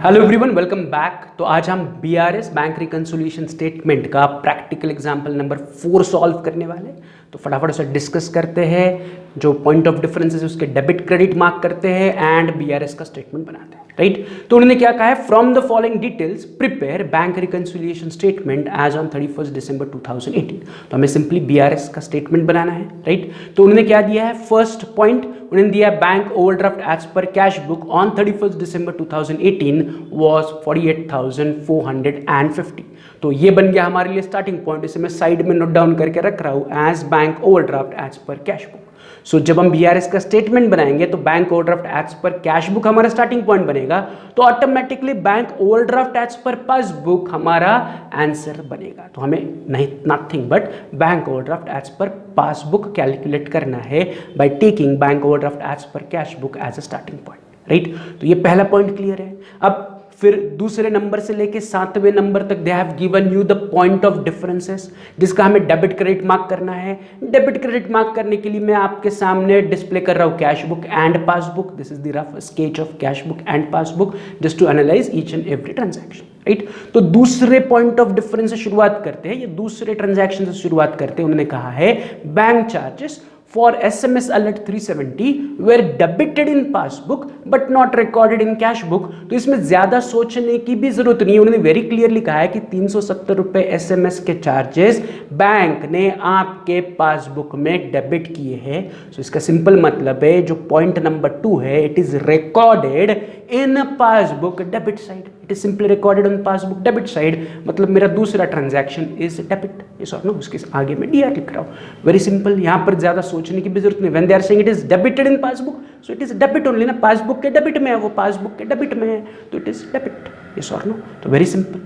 Hello everyone, welcome back. तो आज हम बीआरएस बैंक रिकंसोलिएशन स्टेटमेंट का प्रैक्टिकल एग्जांपल नंबर 4 सॉल्व करने वाले। तो फटाफट उसे डिस्कस करते हैं। जो पॉइंट ऑफ डिफरेंस है उसके डेबिट क्रेडिट मार्क करते हैं एंड बीआरएस का स्टेटमेंट बनाते हैं, राइट। तो उन्होंने क्या कहा है, from the following details prepare bank reconciliation statement as on 31 December 2018। तो हमें सिंपली बीआरएस का स्टेटमेंट बनाना है, राइट। तो उन्होंने क्या दिया है, फर्स्ट पॉइंट उन्होंने दिया bank overdraft as per cash book on 31 December 2018 was 48,450। तो ये बन गया हमारे लिए स्टार्टिंग पॉइंट। इसे मैं साइड में नोट डाउन करके रख रहा हूं as bank overdraft as per cash book. So जब हम बीआरएस का स्टेटमेंट बनाएंगे तो bank overdraft as per cash book हमारा स्टार्टिंग पॉइंट बनेगा, तो automatically bank overdraft as per passbook हमारा आंसर बनेगा। तो हमें नहीं nothing but bank overdraft as per passbook calculate करना है by taking bank overdraft as per cash book as a starting point, right. तो ये पहला पॉइंट क्लियर है। अब फिर दूसरे नंबर से लेके 7वें नंबर तक they have given you the point of differences, जिसका हमें डेबिट क्रेडिट मार्क करना है। डेबिट क्रेडिट मार्क करने के लिए मैं आपके सामने डिस्प्ले कर रहा हूं cash book and passbook. This is the rough sketch of cash book and passbook just to analyse each and every transaction, right. तो दूसरे पॉइंट ऑफ डिफरेंस से शुरुआत करते हैं, ये दूसरे ट्रांजैक्शन से शुरुआत करते हैं। उन्होंने कहा है bank charges for SMS alert 370 were debited in passbook but not recorded in cash book। तो इसमें ज्यादा सोचने की भी जरूरत नहीं है। उन्होंने वेरी क्लियरली कहा है कि 370 रुपए SMS के चार्जेस बैंक ने आपके पासबुक में डेबिट किए हैं। तो इसका सिंपल मतलब है, जो पॉइंट नंबर 2 है, it is recorded in passbook debit side. It is simply recorded on passbook debit side, मतलब मेरा दूसरा ट्रांजैक्शन इज डेबिट। ये सॉरी नो, उसके आगे मैं डीआर लिख रहा हूँ। वेरी सिंपल, यहाँ पर ज्यादा सोचने की भी जरूरत नहीं। When they are saying it is debited in passbook, so it is debit only ना। पासबुक के डेबिट में है, वो पासबुक के डेबिट में है, तो इट इज डेबिट। ये सॉरी नो, तो वेरी सिंपल।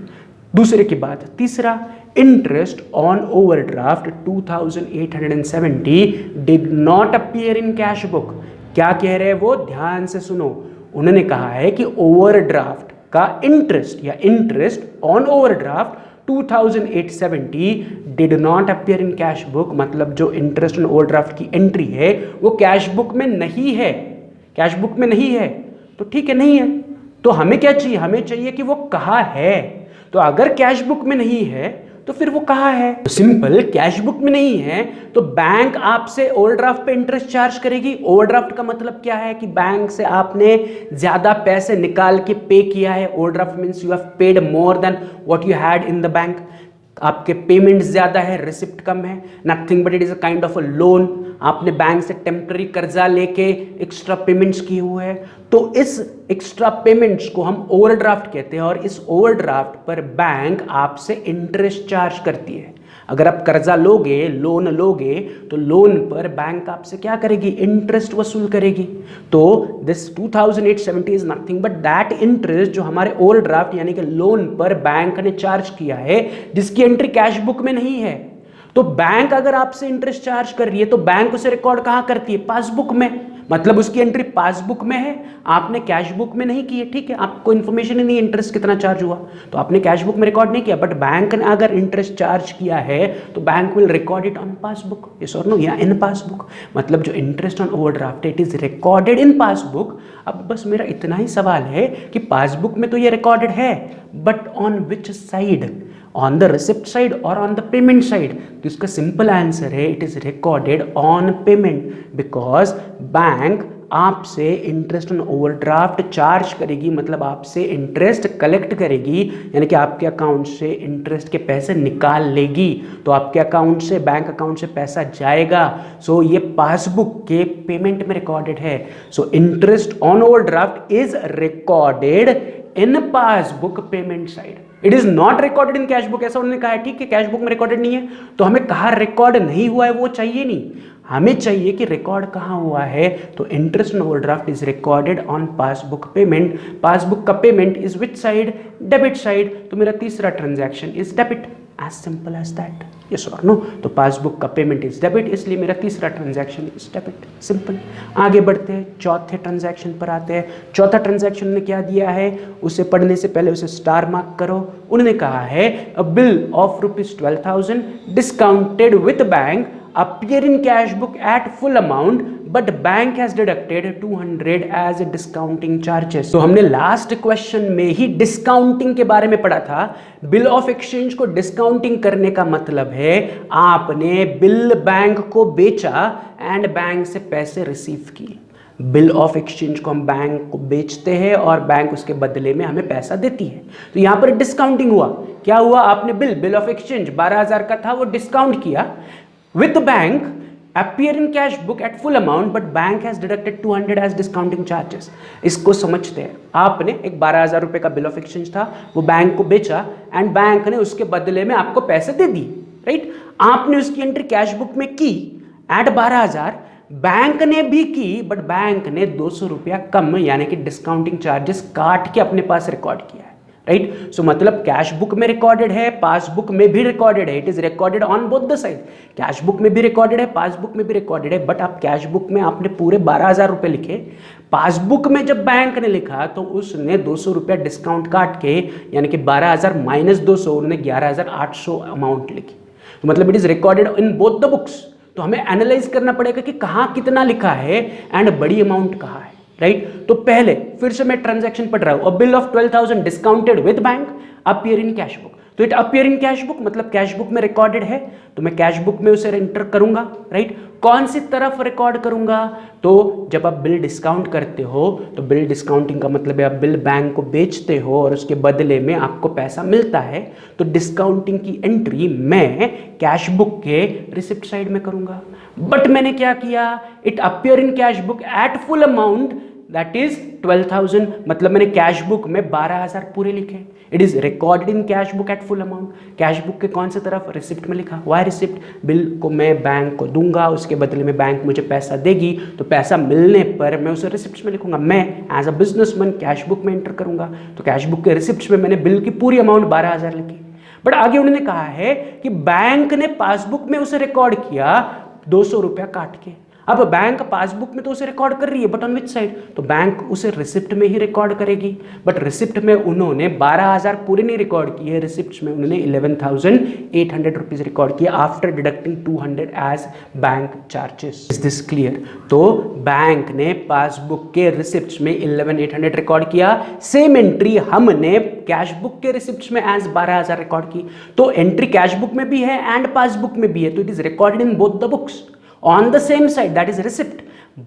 दूसरे की बात, तीसरा, interest on overdraft 2870 did not appear in cash book. क्या कह रहे हैं वो, ध्यान से सुनो। उन्होंने कहा है कि ओवरड्राफ्ट का इंटरेस्ट या interest on overdraft 2870 did not appear in cash book, मतलब जो इंटरेस्ट ऑन ओवरड्राफ्ट की एंट्री है वो कैश बुक में नहीं है। कैश बुक में नहीं है तो ठीक है, नहीं है तो हमें क्या चाहिए, हमें चाहिए कि वो कहाँ है। तो अगर कैश बुक में नहीं है तो फिर वो कहाँ है, सिंपल कैश बुक में नहीं है तो बैंक आपसे ओवरड्राफ्ट पे इंटरेस्ट चार्ज करेगी। ओवरड्राफ्ट का मतलब क्या है कि बैंक से आपने ज्यादा पैसे निकाल के पे किया है। Overdraft means you have paid more than what you had in the bank. आपके पेमेंट ज्यादा है, रिसिप्ट कम है, nothing but it is a kind of a loan. आपने बैंक से टेम्पररी कर्जा लेके एक्स्ट्रा पेमेंट्स किए हुए हैं, तो इस एक्स्ट्रा पेमेंट्स को हम ओवरड्राफ्ट कहते हैं। और इस ओवरड्राफ्ट पर बैंक आपसे इंटरेस्ट चार्ज करती है। अगर आप कर्जा लोगे, लोन लोगे, तो लोन पर बैंक आपसे क्या करेगी, इंटरेस्ट वसूल करेगी। तो this 2870 is nothing but that interest जो हमारे ओवरड्राफ्ट यानी कि लोन पर बैंक ने चार्ज किया है, जिसकी एंट्री कैश बुक में नहीं है। तो बैंक अगर आपसे इंटरेस्ट चार्ज कर रही है तो बैंक उसे रिकॉर्ड कहां करती है, पासबुक में। मतलब उसकी एंट्री पासबुक में है, आपने कैश बुक में नहीं की है, ठीक है। आपको इन्फॉर्मेशन ही नहीं इंटरेस्ट कितना चार्ज हुआ, तो आपने कैश बुक में रिकॉर्ड नहीं किया। बट बैंक ने अगर इंटरेस्ट चार्ज किया है तो bank will record it on passbook, yes और नो, या इन पासबुक। मतलब जो interest on overdraft it is recorded in passbook. अब बस मेरा इतना ही सवाल है कि पासबुक में तो ये रिकॉर्डेड है, but on which side, on the receipt side और ऑन द पेमेंट साइड। तो इसका सिंपल आंसर है, it is recorded on payment, because bank आपसे इंटरेस्ट ऑन ओवरड्राफ्ट चार्ज करेगी, मतलब आपसे इंटरेस्ट कलेक्ट करेगी, यानी कि आपके अकाउंट से इंटरेस्ट के पैसे निकाल लेगी। तो आपके अकाउंट से, बैंक अकाउंट से पैसा जाएगा। सो ये पासबुक के पेमेंट में रिकॉर्डेड है। So interest on overdraft is recorded in passbook payment side, it is not recorded in cash book. ऐसा उन्होंने कहा है, ठीक है, कैश बुक में रिकॉर्डेड नहीं है तो हमें कहाँ रिकॉर्ड नहीं हुआ है वो चाहिए नहीं, हमें चाहिए कि रिकॉर्ड कहाँ हुआ है। तो interest on overdraft is recorded on passbook payment. Passbook का payment is which side, debit side. तो मेरा तीसरा transaction is debit, as simple as that, yes और नो। तो पासबुक का पेमेंट इज डेबिट, इसलिए मेरा तीसरा ट्रांजैक्शन इज डेबिट, सिंपल। आगे बढ़ते हैं, चौथे ट्रांजैक्शन पर आते हैं। चौथा ट्रांजैक्शन ने क्या दिया है, उसे पढ़ने से पहले उसे स्टार मार्क करो। उन्होंने कहा है, अ bill of ₹12,000 discounted with bank appear in cash book at full amount but bank has deducted 200 as discounting charges। तो हमने लास्ट क्वेश्चन में ही डिस्काउंटिंग के बारे में पढ़ा था। बिल ऑफ एक्सचेंज को डिस्काउंटिंग करने का मतलब है आपने बिल बैंक को बेचा एंड बैंक से पैसे रिसीव किए। बिल ऑफ एक्सचेंज को हम बैंक को बेचते हैं और बैंक उसके बदले में हमें पैसा देती है। तो यहां पर डिस्काउंटिंग हुआ। क्या हुआ? आपने बिल ऑफ एक्सचेंज 12,000 का था, वो डिस्काउंट किया with bank appear in cash book at full amount but bank has deducted 200 as discounting charges। इसको समझते हैं। आपने एक 12,000 रुपए का बिल ऑफ एक्सचेंज था, वो बैंक को बेचा एंड बैंक ने उसके बदले में आपको पैसे दे दिए, राइट। आपने उसकी एंट्री कैश बुक में की एट 12,000, बैंक ने भी की बट बैंक ने 200 रुपया कम यानी कि डिस्काउंटिंग चार्जेस काट के अपने पास रिकॉर्ड किया है, राइट। सो मतलब कैश बुक में रिकॉर्डेड है, पासबुक में भी रिकॉर्डेड है। It is recorded on both the side. Cash book में भी रिकॉर्डेड है, पासबुक में भी रिकॉर्डेड है। बट आप कैश बुक में आपने पूरे 12,000 रुपए लिखे, पासबुक में जब बैंक ने लिखा तो उसने 200 रुपया डिस्काउंट काट के यानी कि 12,000 माइनस 200 उन्होंने 11,800 अमाउंट लिखी। तो मतलब it is recorded in both the books. तो हमें एनालाइज करना पड़ेगा कि कहाँ कितना लिखा है एंड बड़ी अमाउंट कहाँ है, राइट। तो पहले फिर से मैं ट्रांजैक्शन पढ़ रहा हूं। Bill of 12,000 discounted with bank appear in cash book. तो it appear in cash book मतलब कैश बुक में रिकॉर्डेड है, तो मैं कैश बुक में उसे एंटर करूंगा, राइट। कौन सी तरफ रिकॉर्ड करूंगा? तो जब आप बिल डिस्काउंट करते हो तो बिल डिस्काउंटिंग का मतलब है आप बिल बैंक को बेचते हो और उसके बदले में आपको पैसा मिलता है। तो डिस्काउंटिंग की एंट्री मैं कैश बुक के रिसिप्ट साइड में करूंगा। बट मैंने क्या किया? It appear in cash book at full amount that is 12,000, मतलब मैंने कैश बुक में 12,000 पूरे लिखे। It is recorded in cash book at full amount. Cash book के कौन से तरफ? रिसिप्ट में लिखा। Y receipt? बिल को मैं बैंक को दूंगा, उसके बदले में बैंक मुझे पैसा देगी, तो पैसा मिलने पर मैं उसे रिसिप्ट में लिखूंगा। मैं as a businessman cash book में एंटर करूंगा, तो कैश बुक के रिसिप्ट में मैंने बिल की पूरी अमाउंट 12,000 लिखी। बट आगे उन्होंने कहा है कि बैंक ने पासबुक में उसे रिकॉर्ड किया 200 रुपया काट के। अब बैंक पासबुक में तो उसे रिकॉर्ड कर रही है बट ऑन विच साइड? तो बैंक उसे रिसिप्ट में ही रिकॉर्ड करेगी। बट रिसिप्ट में उन्होंने 12,000 पूरे नहीं रिकॉर्ड किए, रिसिप्ट में उन्होंने 11,800 रुपीज रिकॉर्ड किए after deducting 200 as bank charges. Is this clear? तो बैंक ने पासबुक के रिसिप्ट में 11,800 रिकॉर्ड किया, सेम एंट्री हमने कैश बुक के रिसिप्ट में एज 12,000 रिकॉर्ड की। तो एंट्री कैश बुक में भी है एंड पासबुक में भी है, तो it is recorded in both the books on the same side that is receipt.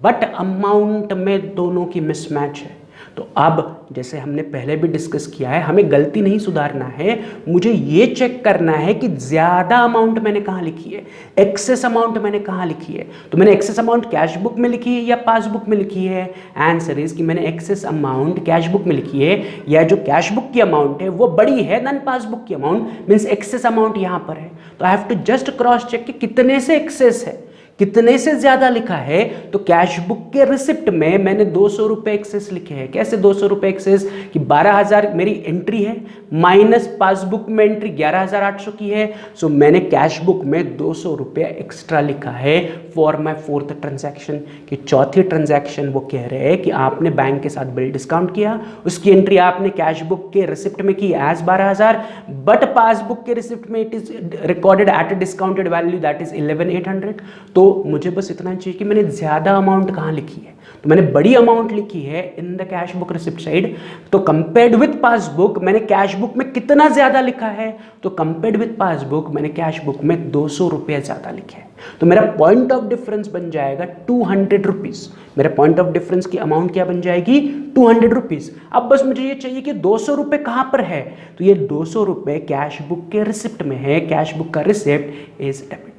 But amount में दोनों की मिसमैच है। तो अब जैसे हमने पहले भी डिस्कस किया है, हमें गलती नहीं सुधारना है, मुझे ये चेक करना है कि ज्यादा अमाउंट मैंने कहाँ लिखी है, एक्सेस अमाउंट मैंने कहाँ लिखी है। तो मैंने एक्सेस अमाउंट कैश बुक में लिखी है या पासबुक में लिखी है? आंसर इज कि मैंने एक्सेस अमाउंट कैश बुक में लिखी है, या जो कैश बुक की अमाउंट है वो बड़ी है देन पासबुक की अमाउंट, मीन्स एक्सेस अमाउंट यहां पर है। तो I have to just cross check कि कितने से एक्सेस है, कितने से ज्यादा लिखा है। तो कैश बुक के रिसिप्ट में मैंने 200 रुपए एक्सेस लिखे हैं। कैसे 200 रुपए एक्सेस? कि 12,000 मेरी एंट्री है माइनस पासबुक में एंट्री 11,800 की है, सो मैंने कैश बुक में 200 रुपया एक्स्ट्रा लिखा है फॉर माय फोर्थ ट्रांजैक्शन। कि चौथी ट्रांजैक्शन वो कह रहे हैं कि आपने बैंक के साथ बिल डिस्काउंट किया, उसकी एंट्री आपने कैश बुक के रिसिप्ट में की एज 12,000, बट पासबुक के रिसिप्ट में it is recorded at a discounted value that is 11,800। तो मुझे बस इतना चाहिए कि मैंने ज्यादा अमाउंट कहाँ लिखी है। तो मैंने बड़ी अमाउंट लिखी है in the cash book receipt side. तो कंपेयर्ड विद पासबुक मैंने कैश बुक में कितना ज्यादा लिखा है? तो कंपेयर्ड विद पासबुक मैंने कैश बुक में 200 रुपये ज्यादा लिखे हैं। तो मेरा पॉइंट ऑफ डिफरेंस बन जाएगा 200 रुपीज। मेरे पॉइंट ऑफ डिफरेंस की अमाउंट क्या बन जाएगी? 200 रुपीज। अब बस मुझे ये चाहिए कि 200 रुपये कहां पर है? तो ये 200 रुपये कैश बुक के रिसिप्ट में है। कैश बुक का रिसिप्ट इज डेबिट।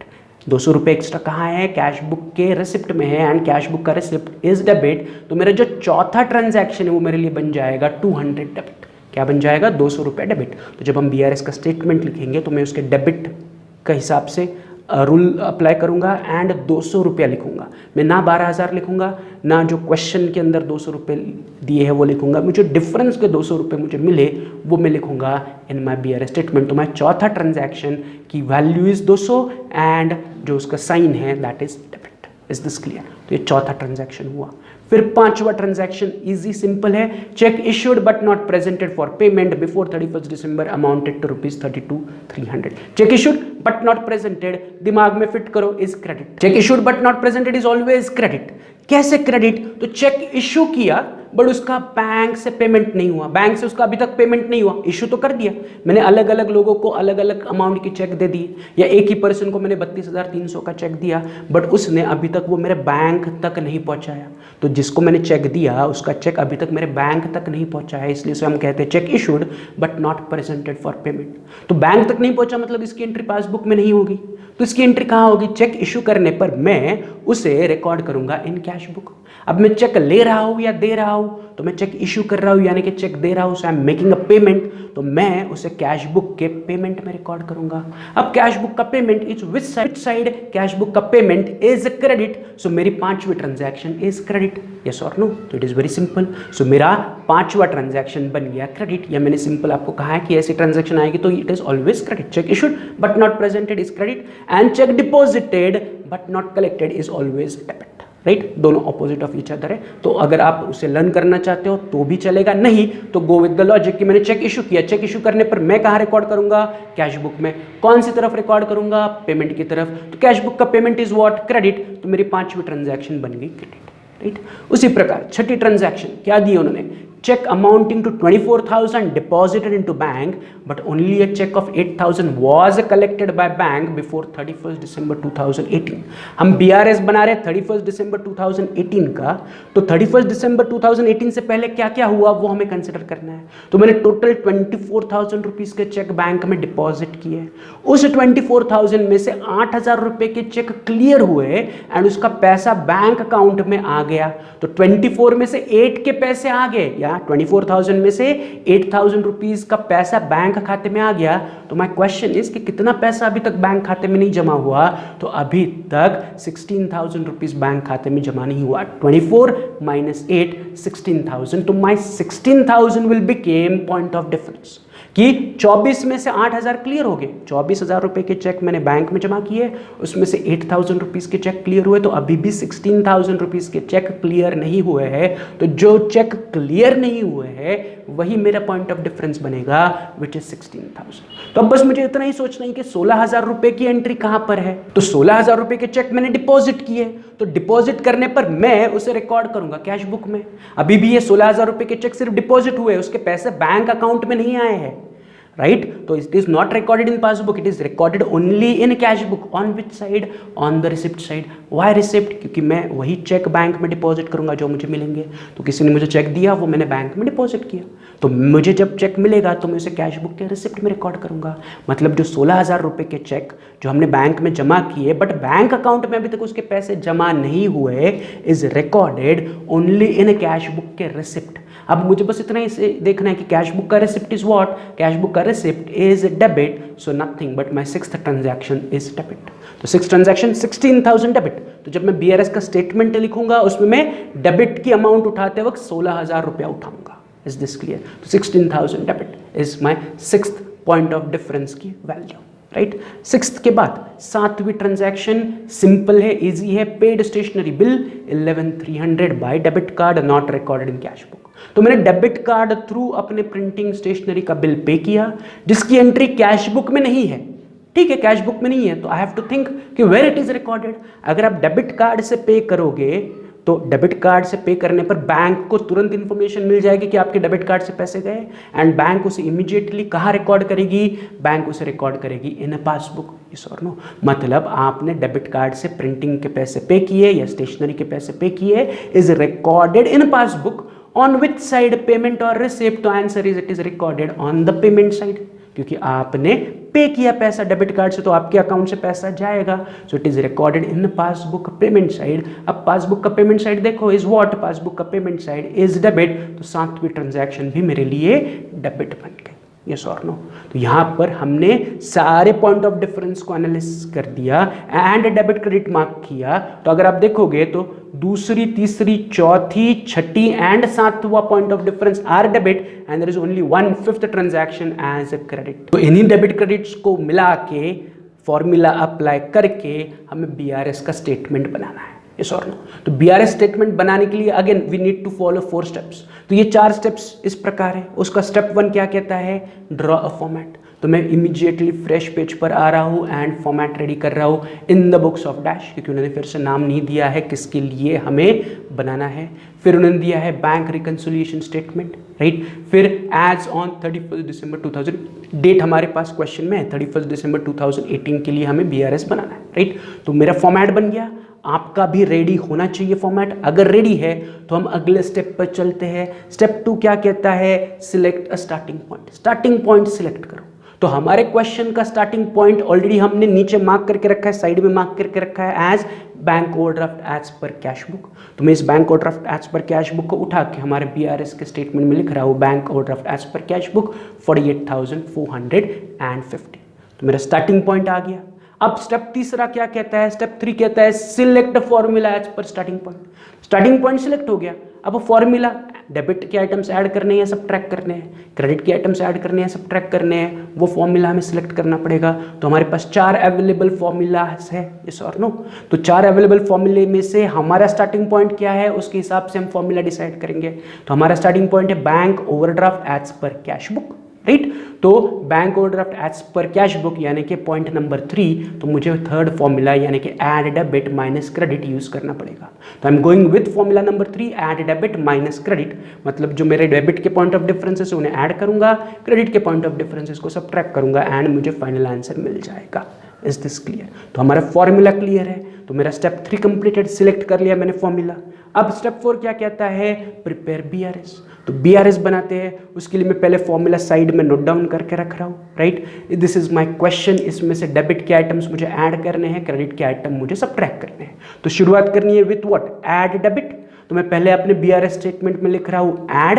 200 रुपये एक्स्ट्रा कहाँ है? कैश बुक के रिसिप्ट में है एंड कैश बुक का रिसिप्ट इज डेबिट। तो मेरा जो चौथा ट्रांजैक्शन है वो मेरे लिए बन जाएगा 200 डेबिट। क्या बन जाएगा? 200 रुपये डेबिट। तो जब हम BRS का स्टेटमेंट लिखेंगे तो मैं उसके डेबिट का हिसाब से रूल अप्लाई करूंगा एंड 200 रुपया लिखूंगा। मैं ना 12,000 लिखूंगा ना जो क्वेश्चन के अंदर 200 रुपये दिए हैं वो लिखूंगा। मुझे डिफरेंस के 200 रुपये मुझे मिले वो मैं लिखूंगा इन माई BRS स्टेटमेंट। तो मैं चौथा ट्रांजैक्शन की वैल्यू इज 200 एंड जो उसका साइन है that is debit. Is this clear? तो ये चौथा ट्रांजैक्शन हुआ। फिर पांचवा ट्रांजैक्शन इजी सिंपल है, cheque issued but not presented for payment before 31 December amounted to ₹32,300। Cheque issued but not presented दिमाग में फिट करो is credit. Cheque issued but not presented is always credit. कैसे credit? तो cheque issue किया but उसका bank से payment नहीं हुआ, बैंक से उसका अभी तक पेमेंट नहीं हुआ, इश्यू तो कर दिया मैंने, अलग अलग लोगों को अलग अलग अमाउंट की चेक दे दी, या एक ही पर्सन को मैंने 32,300 का चेक दिया बट उसने अभी तक वो मेरे बैंक तक नहीं पहुंचाया। तो जिसको मैंने चेक दिया उसका चेक अभी तक मेरे बैंक तक नहीं पहुंचा है, इसलिए से हम कहते हैं cheque issued but not presented for payment. तो बैंक तक नहीं पहुंचा मतलब इसकी एंट्री पासबुक में नहीं होगी, तो इसकी एंट्री कहाँ होगी? चेक इशू करने पर मैं उसे रिकॉर्ड करूंगा इन कैश बुक। अब मैं चेक ले रहा हूं या दे रहा हूं, तो मैं चेक इशू कर रहा हूं यानी कि चेक दे रहा हूं, so I am making a payment, तो मैं उसे कैश बुक के पेमेंट में रिकॉर्ड करूंगा। अब कैश बुक का payment is which side? Cash book का पेमेंट इज क्रेडिट, सो मेरी पांचवी ट्रांजैक्शन इज क्रेडिट, यस और नो? तो it is very simple. So मेरा पांचवा ट्रांजैक्शन बन गया क्रेडिट, या मैंने सिंपल आपको कहा है कि ऐसी ट्रांजैक्शन आएगी तो it is always credit. Check issued but not presented is credit and check deposited but not collected is always debit, right? दोनों ऑपोजिट ऑफ ईच अदर है। तो अगर आप उसे लर्न करना चाहते हो तो भी चलेगा, नहीं तो गो विद द लॉजिक कि मैंने चेक इशू किया, चेक इशू करने पर मैं कहाँ रिकॉर्ड करूंगा? कैश बुक में। कौन सी तरफ रिकॉर्ड करूंगा? पेमेंट की तरफ। तो कैश बुक का पेमेंट इज व्हाट? क्रेडिट, तो मेरी पांचवी ट्रांजैक्शन बन गई क्रेडिट, राइट? उसी प्रकार छठी ट्रांजैक्शन क्या दी उन्होंने? check amounting to 24,000 deposited into bank but only a check of 8,000 was collected by bank before 31st December 2018। हम BRS बना रहे 31st December 2018 का, तो 31st December 2018 से पहले क्या क्या हुआ वो हमें कंसिडर करना है। तो मैंने टोटल 24,000 रुपीज के चेक बैंक में डिपॉजिट किए, उस 24,000 में से 8,000 रुपए के चेक क्लियर हुए एंड उसका पैसा बैंक अकाउंट में आ गया। तो 24 में से 8 के पैसे आ गए, या 24,000 में से 8,000 रुपीज का पैसा बैंक खाते में आ गया। तो माय क्वेश्चन इज कि कितना पैसा अभी तक बैंक खाते में नहीं जमा हुआ? तो अभी तक 16,000 रुपीज बैंक खाते में जमा नहीं हुआ। 24 माइनस 8 16,000, तो my 16,000 will became point of difference कि 24 में से 8,000 क्लियर हो गए, 24,000 रुपए के चेक मैंने बैंक में जमा किए, उसमें से 8,000 रुपीज के चेक क्लियर हुए, तो अभी भी 16,000 रुपीज के चेक क्लियर नहीं हुए हैं। तो जो चेक क्लियर नहीं हुए हैं वही मेरा पॉइंट ऑफ डिफरेंस बनेगा विच इज 16,000। तो अब बस मुझे इतना ही सोचना है कि 16,000 रुपए की एंट्री कहां पर है? तो 16,000 रुपए के चेक मैंने डिपॉजिट किए, तो डिपॉजिट करने पर मैं उसे रिकॉर्ड करूंगा कैश बुक में। अभी भी ये 16,000 रुपए के चेक सिर्फ डिपॉजिट हुए, उसके पैसे बैंक अकाउंट में नहीं आए हैं, राइट? तो it is not recorded in passbook, it is recorded only in cash book. On which side? On the receipt side. Why receipt? क्योंकि मैं वही चेक बैंक में डिपॉजिट करूंगा जो मुझे मिलेंगे। तो किसी ने मुझे चेक दिया, वो मैंने बैंक में डिपॉजिट किया, तो मुझे जब चेक मिलेगा तो मैं उसे कैश बुक के रिसिप्ट में रिकॉर्ड करूंगा। मतलब जो 16,000 रुपए के चेक जो हमने बैंक में जमा किए बट बैंक अकाउंट में अभी तक उसके पैसे जमा नहीं हुए, is recorded only in cash book के रिसिप्ट। अब मुझे बस इतना ही देखना है कि कैश बुक का receipt is what? Cash book का receipt is debit, so nothing but my sixth transaction is debit. तो सिक्स्थ ट्रांजैक्शन 16,000 डेबिट। तो जब मैं BRS का स्टेटमेंट लिखूंगा उसमें मैं डेबिट की अमाउंट उठाते वक्त 16,000 रुपया उठाऊंगा। Is this clear? तो 16,000 debit is my sixth point of difference की वैल्यू, राइट? सिक्स्थ के बाद सातवीं ट्रांजैक्शन सिंपल है, इजी है, paid stationery bill 11,300 by debit card not recorded in cash book. तो मैंने डेबिट कार्ड थ्रू अपने प्रिंटिंग स्टेशनरी का बिल पे किया जिसकी एंट्री कैश बुक में नहीं है, ठीक है? कैश बुक में नहीं है, तो आई हैव टू थिंक कि वेयर इट इज रिकॉर्डेड। अगर आप डेबिट कार्ड से पे करोगे तो डेबिट कार्ड से पे करने पर बैंक को तुरंत इंफॉर्मेशन मिल जाएगी कि आपके डेबिट कार्ड से पैसे गए एंड बैंक उसे इमीडिएटली कहाँ रिकॉर्ड करेगी? बैंक उसे रिकॉर्ड करेगी इन पासबुक, यस और नो? मतलब आपने डेबिट कार्ड से प्रिंटिंग के पैसे पे किए या स्टेशनरी के पैसे पे किए, is recorded in passbook. On which side? Payment और रिसिप्ट? तो answer is it is recorded on the payment side, क्योंकि आपने पे किया पैसा डेबिट कार्ड से तो आपके अकाउंट से पैसा जाएगा। सो it is recorded in passbook payment side. अब पासबुक का पेमेंट साइड देखो इज व्हाट? पासबुक का पेमेंट साइड इज डेबिट, तो सातवीं ट्रांजैक्शन भी मेरे लिए डेबिट बन गई, यस और नो? तो यहां पर हमने सारे पॉइंट ऑफ डिफरेंस को एनालिसिस कर दिया एंड डेबिट क्रेडिट मार्क किया। तो अगर आप देखोगे तो दूसरी, तीसरी, चौथी, छठी एंड सातवां point of difference are debit and there is only 1/5 transaction as a credit. तो इन्हीं डेबिट क्रेडिट्स को मिला के फॉर्मूला अप्लाई करके हमें BRS का स्टेटमेंट बनाना है। यस और नो? तो BRS स्टेटमेंट बनाने के लिए again we need to follow 4 steps. तो ये 4 स्टेप्स इस प्रकार है। उसका स्टेप 1 क्या कहता है? Draw a format. तो मैं इमीडिएटली फ्रेश पेज पर आ रहा हूँ एंड फॉर्मेट रेडी कर रहा हूँ in the books of dash, क्योंकि उन्होंने फिर से नाम नहीं दिया है किसके लिए हमें बनाना है। फिर उन्होंने दिया है बैंक रिकंसिलिएशन स्टेटमेंट, राइट। फिर एज ऑन 31 दिसंबर 2000, डेट हमारे पास क्वेश्चन में है 31 दिसंबर 2018 के लिए हमें BRS बनाना है, राइट। तो मेरा फॉर्मेट बन गया, आपका भी रेडी होना चाहिए फॉर्मेट। अगर रेडी है तो हम अगले स्टेप पर चलते हैं। स्टेप 2 क्या कहता है? Select a starting point. Starting point select करो। तो हमारे क्वेश्चन का स्टार्टिंग पॉइंट ऑलरेडी हमने नीचे मार्क करके रखा है, साइड में मार्क करके रखा है as bank overdraft as per cash book. तो मैं इस bank overdraft as per cash book को उठा के हमारे BRS के स्टेटमेंट में लिख रहा हूँ bank overdraft as per cash book 48,450। तो मेरा स्टार्टिंग पॉइंट आ गया। अब स्टेप तीसरा क्या कहता है? स्टेप 3 कहता है select formula as per starting point. Starting point select हो गया। अब फॉर्मूला, डेबिट के आइटम्स ऐड करने हैं, सब ट्रैक करने हैं, क्रेडिट के आइटम्स ऐड करने हैं, सब ट्रैक करने हैं, वो फॉर्मूला हमें सिलेक्ट करना पड़ेगा। तो हमारे पास 4 अवेलेबल फॉर्मूलाज है, यस और नो? तो 4 अवेलेबल फॉर्मूले में से हमारा स्टार्टिंग पॉइंट क्या है, उसके हिसाब से हम फॉर्मूला डिसाइड करेंगे। तो हमारा स्टार्टिंग पॉइंट है bank overdraft as per cash book, right. तो bank overdraft as per cash book यानी कि पॉइंट नंबर 3, तो मुझे थर्ड फॉर्मूला यानी कि add debit minus credit use करना पड़ेगा। तो I am going with formula number 3, add debit minus credit. मतलब जो मेरे डेबिट के पॉइंट ऑफ डिफरेंसेस उन्हें ऐड करूंगा, क्रेडिट के पॉइंट ऑफ डिफरेंसेस को सब्ट्रैक्ट करूंगा एंड मुझे फाइनल आंसर मिल जाएगा। Is this clear? तो हमारा फॉर्मूला क्लियर है। तो मेरा स्टेप 3 कंप्लीटेड, सिलेक्ट कर लिया मैंने फॉर्मूला। अब स्टेप 4 क्या कहता है? Prepare BRS। तो BRS बनाते हैं, उसके लिए मैं पहले फॉर्मूला साइड में नोट डाउन करके रख रहा हूँ, right. This is my question. इसमें से डेबिट के आइटम्स मुझे ऐड करने हैं, क्रेडिट के आइटम मुझे सब्ट्रैक्ट करने हैं। तो शुरुआत करनी है विथ व्हाट? Add debit. तो मैं पहले अपने BRS स्टेटमेंट में लिख रहा हूँ ऐड,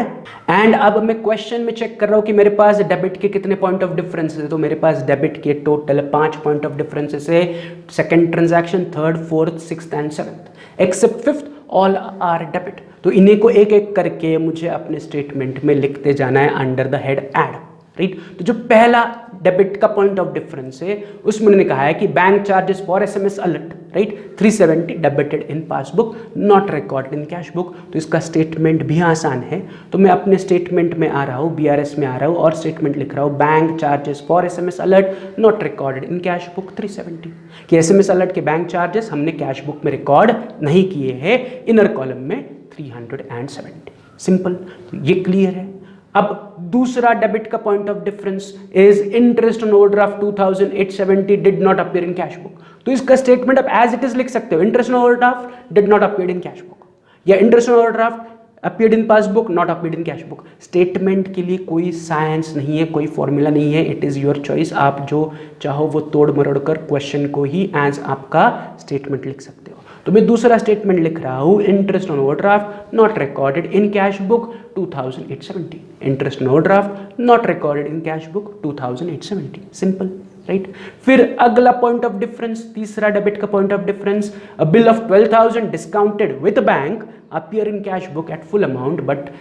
एंड अब मैं क्वेश्चन में चेक कर रहा हूँ कि मेरे पास डेबिट के कितने पॉइंट ऑफ डिफरेंसेस है। तो मेरे पास डेबिट के टोटल 5 पॉइंट ऑफ डिफरेंसेस है, second transaction, third, fourth, sixth and seventh, except fifth, all are debit. तो इन्हीं को एक एक करके मुझे अपने स्टेटमेंट में लिखते जाना है under the head add, right. तो जो पहला डेबिट का पॉइंट ऑफ डिफरेंस है उसमें उन्होंने कहा है कि bank charges for SMS alert, right, 370 debited in passbook not record in cash book. तो इसका स्टेटमेंट भी आसान है। तो मैं अपने स्टेटमेंट में आ रहा हूँ, BRS में आ रहा हूँ और स्टेटमेंट लिख रहा हूँ bank charges for SMS alert not recorded in cash book 370, कि SMS अलर्ट के बैंक चार्जेस हमने कैश बुक में रिकॉर्ड नहीं किए हैं, इनर कॉलम में 370। सिंपल, ये क्लियर है। अब दूसरा डेबिट का point of difference is interest on overdraft 2870 did not appear in cash book. तो इसका स्टेटमेंट आप एज इट इज लिख सकते हो, interest on overdraft did not appear in cash book, या interest on overdraft appeared in passbook not appeared in cash book. Statement के लिए कोई साइंस नहीं है, कोई फॉर्मूला नहीं है, इट इज़ योर चॉइस। आप जो चाहो वो तोड़ मरोड़ कर क्वेश्चन को ही एज आपका स्टेटमेंट लिख सकते हो। तो मैं दूसरा स्टेटमेंट लिख रहा हूँ, interest on overdraft not recorded in cash book 2870, interest on overdraft not recorded in cash book 2870, simple, right. फिर अगला पॉइंट ऑफ डिफरेंस, तीसरा डेबिट का point of difference, a bill of 12,000 discounted with bank appear in cash book at full amount but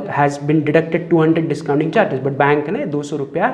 has been deducted 200 discounting charges, but bank ने 200 रुपया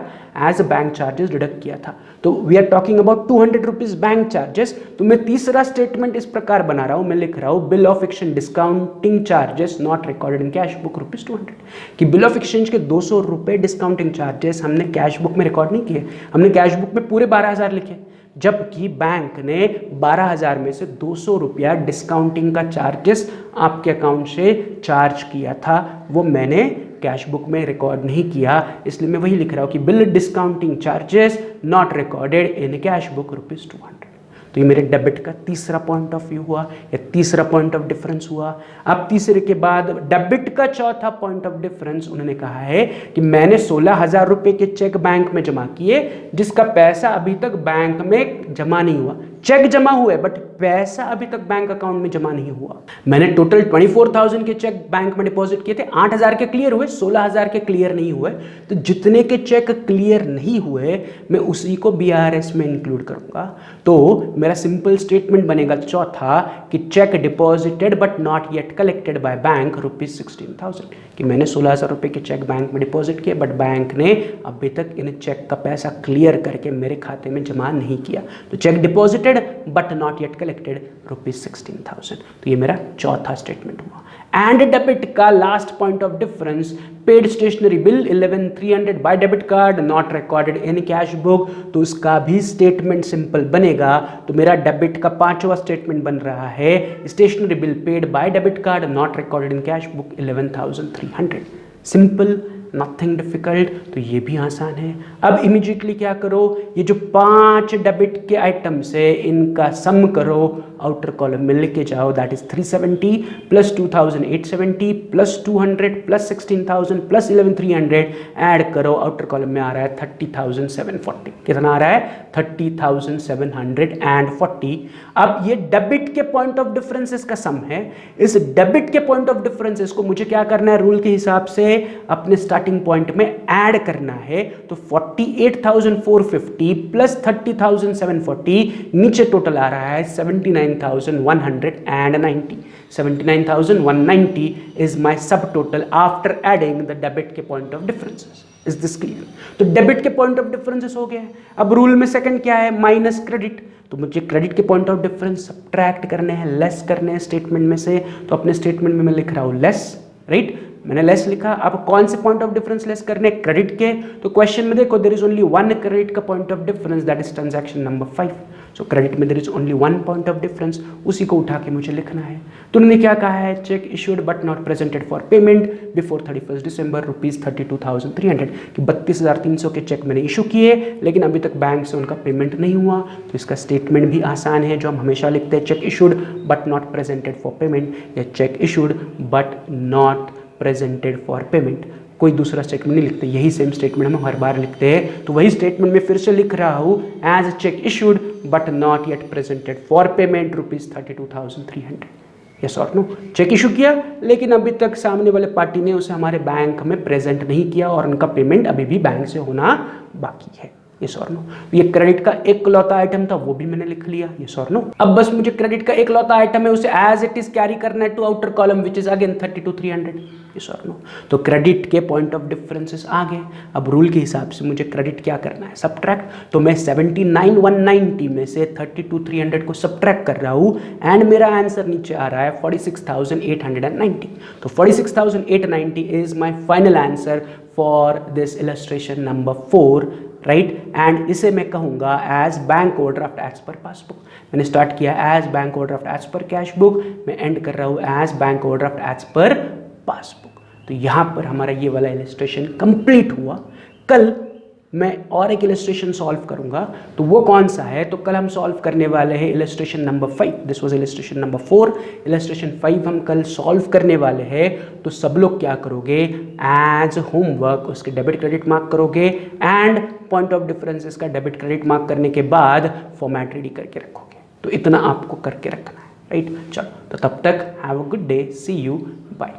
as bank charges deduct किया था। तो we are talking about 200 rupees bank charges. तो मैं तीसरा statement इस प्रकार बना रहा हूँ, मैं लिख रहा हूँ bill of exchange discounting charges not recorded in cash book ₹200, कि बिल ऑफ एक्सचेंज के 200 रुपये डिस्काउंटिंग चार्जेस हमने कैश बुक में रिकॉर्ड नहीं किए, हमने कैश बुक में पूरे 12,000 लिखे, जबकि बैंक ने 12,000 में से 200 रुपया डिस्काउंटिंग का चार्जेस आपके अकाउंट से चार्ज किया था, वो मैंने कैश बुक में रिकॉर्ड नहीं किया। इसलिए मैं वही लिख रहा हूँ कि bill discounting charges not recorded in cash book ₹200। तो ये मेरे डेबिट का तीसरा पॉइंट ऑफ व्यू हुआ या तीसरा पॉइंट ऑफ डिफरेंस हुआ। अब तीसरे के बाद डेबिट का चौथा पॉइंट ऑफ डिफरेंस उन्होंने कहा है कि मैंने 16,000 रुपए के चेक बैंक में जमा किए, जिसका पैसा अभी तक बैंक में जमा नहीं हुआ। चेक जमा हुए बट पैसा अभी तक बैंक अकाउंट में जमा नहीं हुआ। मैंने टोटल 24,000 के चेक बैंक में डिपॉजिट किए थे, 8,000 के क्लियर हुए, 16,000 के क्लियर नहीं हुए। तो जितने के चेक क्लियर नहीं हुए मैं उसी को BRS में इंक्लूड करूंगा। तो मेरा सिंपल स्टेटमेंट बनेगा चौथा कि check deposited but not yet collected by bank ₹16,000, कि मैंने 16,000 रुपए के चेक बैंक में डिपॉजिट किए बट बैंक ने अभी तक इन चेक का पैसा क्लियर करके मेरे खाते में जमा नहीं किया। तो cheque deposited 100 but not yet collected ₹16,000। तो ये मेरा चौथा स्टेटमेंट हुआ। एंड डेबिट का last point of difference, paid stationery bill 11,300 by debit card not recorded in cash book, तो उसका भी स्टेटमेंट सिंपल बनेगा। तो मेरा डेबिट का पांचवा स्टेटमेंट बन रहा है stationery bill paid by debit card not recorded in cash book 11,300। Simple, nothing difficult. तो ये भी आसान है। अब इमीडिएटली क्या करो, ये जो 5 डेबिट के आइटम्स है इनका सम करो, आउटर कॉलम में लेके जाओ, that is 370 plus 2,870 plus 200 plus 16,000 plus 11,300, add करो, आउटर कॉलम में आ रहा है 30,740। कितना आ रहा है? 30,740। अब ये डेबिट के पॉइंट ऑफ डिफरेंसेस का सम है। इस डेबिट के पॉइंट ऑफ डिफरेंसेस को मुझे क्या करना है, रूल के हिसाब से अपने स्टार्टिंग पॉइंट में ऐड करना है। तो 48,450 प्लस 30,740, नीचे टोटल आ रहा है 79,190। 79,190 is my subtotal after adding the debit के point of differences. Is this clear? तो डेबिट के पॉइंट ऑफ डिफरेंसेस हो गया है। अब रूल में सेकंड क्या है, माइनस क्रेडिट। तो मुझे क्रेडिट के पॉइंट ऑफ डिफरेंस सब्ट्रैक्ट करने हैं, लेस करने हैं स्टेटमेंट में से। तो अपने स्टेटमेंट में मैं लिख रहा हूँ लेस, राइट, मैंने लेस लिखा। अब कौन से पॉइंट ऑफ डिफरेंस लेस करने, क्रेडिट के। तो क्वेश्चन में देखो there is only one credit का point of difference, that is transaction number 5। So credit में there is only one point of difference, उसी को उठा के मुझे लिखना है। तो उन्होंने क्या कहा है, check issued but not presented for payment before 31 दिसंबर ₹32,300 कि 32,300 के चेक मैंने इशू किए, लेकिन अभी तक बैंक से उनका पेमेंट नहीं हुआ। तो इसका स्टेटमेंट भी आसान है, जो हम हमेशा लिखते हैं, cheque issued but not presented for payment या cheque issued but not presented for payment. कोई दूसरा स्टेटमेंट नहीं लिखते, यही सेम स्टेटमेंट हम हर बार लिखते हैं। तो वही स्टेटमेंट में फिर से लिख रहा हूँ, as cheque issued but not yet presented for payment ₹32,300। Yes और नो, चेक इशू किया लेकिन अभी तक सामने वाले पार्टी ने उसे हमारे बैंक में प्रेजेंट नहीं किया और उनका पेमेंट अभी भी बैंक से होना बाकी है। यस और नो। ये क्रेडिट का एक लौता आइटम था, वो भी मैंने लिख लिया। यस और नो। अब बस मुझे क्रेडिट का एक लौता आइटम है, उसे एज इट इज कैरी करना है to outer column which is again 32,300। Yes और नो। तो क्रेडिट के पॉइंट ऑफ डिफरेंसेस आ गए। अब रूल के हिसाब से मुझे क्रेडिट क्या करना है, सब्ट्रैक्ट। तो मैं 79,190 में से 32,300 को सब्ट्रैक्ट कर रहा हूँ एंड मेरा आंसर नीचे आ रहा है 46,890। तो 46,890 is my final answer for this illustration number 4, right. And इसे मैं कहूँगा as bank overdraft as per passbook. मैंने स्टार्ट किया as bank overdraft as per cash book, मैं एंड कर रहा हूँ as bank overdraft as per passbook. तो यहाँ पर हमारा ये वाला इलस्ट्रेशन कंप्लीट हुआ। कल मैं और एक इलस्ट्रेशन सॉल्व करूंगा, तो वो कौन सा है, तो कल हम सॉल्व करने वाले हैं illustration number 5। This was illustration number 4, illustration 5 हम कल सॉल्व करने वाले हैं। तो सब लोग क्या करोगे, एज होमवर्क उसके डेबिट क्रेडिट मार्क करोगे एंड पॉइंट ऑफ डिफरेंसेस का डेबिट क्रेडिट मार्क करने के बाद फॉर्मेट रेडी करके रखोगे। तो इतना आपको करके रखना है, राइट। चलो, तो तब तक have a good day, see you, bye.